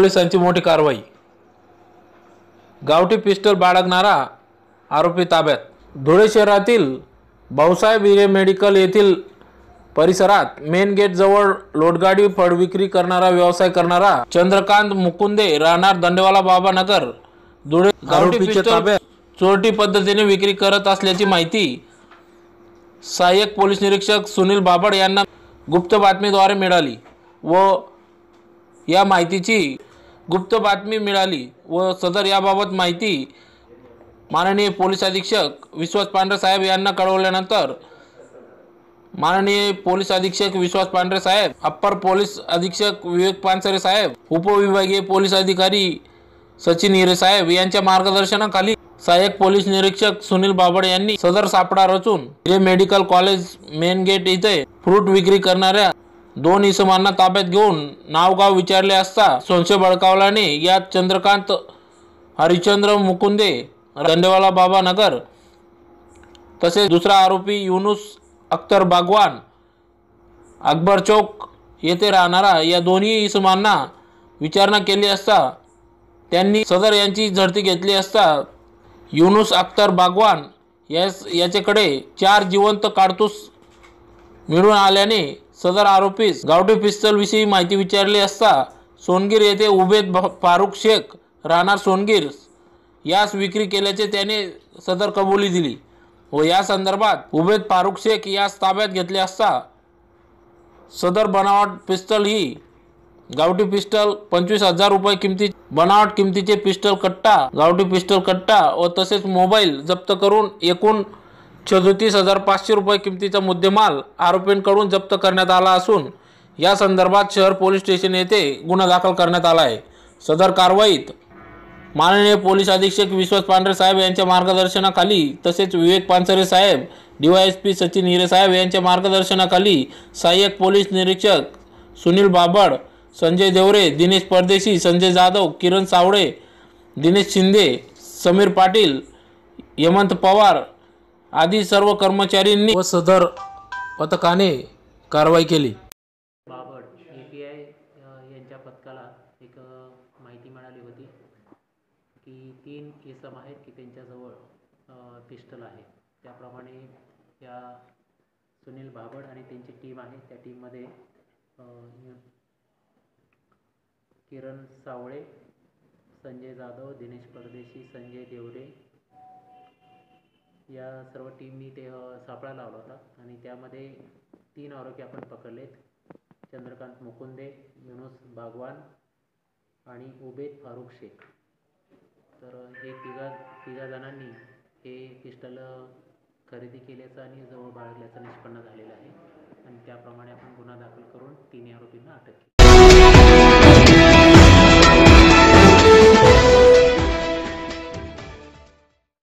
पोलिसांची मोठी कारवाई। गावठी पिस्टल बाळगणारा आरोपी ताब्यात। धुळे शहरातील भाऊसाहेब हिरे मेडिकल येथील परिसरात मेन गेट जवळ लोटगाडी फळ विक्री करणारा व्यवसाय करणारा चंद्रकांत मुकुंदे राहणार दंडेवाला बाबा नगर धुळे गावठी पिस्टल चोरटी पद्धतीने विक्री करत असल्याची माहिती सहाय्यक पोलीस निरीक्षक सुनील बाबड यांना गुप्त बातमीद्वारे मिळाली व सदर याबाबत माहिती माननीय पोलीस अधीक्षक विश्वास पांढरे साहेब यांना कळवल्यानंतर माननीय पोलीस अधीक्षक विश्वास पांढरे साहेब, अप्पर पोलीस अधीक्षक विवेक पानसरे साहेब, उपविभागीय पोलीस अधिकारी सचिन हिरे साहेब यांच्या मार्गदर्शनाखाली सहाय्यक पोलीस निरीक्षक सुनील बाबड यांनी सदर सापळा रचून हिरे मेडिकल कॉलेज मेन गेट येथे फ्रूट विक्री करणाऱ्या 2 इसमांना ताब्यात घेऊन नावगाव विचारले असता संशय बळकावल्याने यात चंद्रकांत हरिश्चंद्र मुकुंदे दंडेवाला बाबा नगर तसेच दुसरा आरोपी युनुस अख्तर बागवान अकबर चौक येथे राहणारा या दोन्ही इसमांना विचारणा केली असता त्यांनी सदर यांची झडती घेतली असता युनुस अख्तर बागवान याच्याकडे 4 जिवंत कारतूस मिळून आल्याने सदर आरोपीस गावठी पिस्तल विषयी माहिती विचारली असता सोनगीर येथे उबेद फारुक शेख राहणार सोनगीर यास विक्री केल्याचे त्याने सदर कबुली दिली व या संदर्भात उबेद फारुक शेख यास ताब्यात घेतले असता सदर बनावट पिस्तल ही गावठी पिस्टल 25,000 रुपये किमती बनावट किमतीचे पिस्टल कट्टा गावठी पिस्टल कट्टा व तसेच मोबाईल जप्त करून एकूण 37,500 रुपये किमतीचा मुद्देमाल आरोपींकडून जप्त करण्यात आला असून या संदर्भात शहर पोलीस स्टेशन येथे गुन्हा दाखल करण्यात आला आहे। सदर कारवाईत माननीय पोलीस अधीक्षक विश्वास पांढरे साहेब यांच्या मार्गदर्शनाखाली तसेच विवेक पानसरे साहेब, DYSP सचिन हिरे साहेब यांच्या मार्गदर्शनाखाली सहाय्यक पोलीस निरीक्षक सुनील बाबड, संजय देवरे, दिनेश परदेशी, संजय जाधव, किरण सावळे, दिनेश शिंदे, समीर पाटील, हेमंत पवार आदी सर्व कर्मचाऱ्यांनी व सदर पथकाने कारवाई केली। बाबड API यांच्या पथकाला एक माहिती मिळाली होती की 3 इसम आहेत की त्यांच्याजवळ पिस्टल आहे। त्याप्रमाणे या सुनील बाबड आणि त्यांची टीम आहे, त्या टीममध्ये किरण सावळे, संजय जाधव, दिनेश परदेशी, संजय देवरे या सर्व टीमनी ते सापळा लावला होता आणि त्यामध्ये 3 आरोपी आपण पकडलेत, चंद्रकांत मुकुंदे, युनुस बागवान आणि उबेद फारुक शेख। तर हे तिघा जणांनी हे पिस्टल खरेदी केल्याचं आणि जवळ बाळगल्याचं निष्पन्न झालेलं आहे आणि त्याप्रमाणे आपण गुन्हा दाखल करून 3 आरोपींना अटक केली।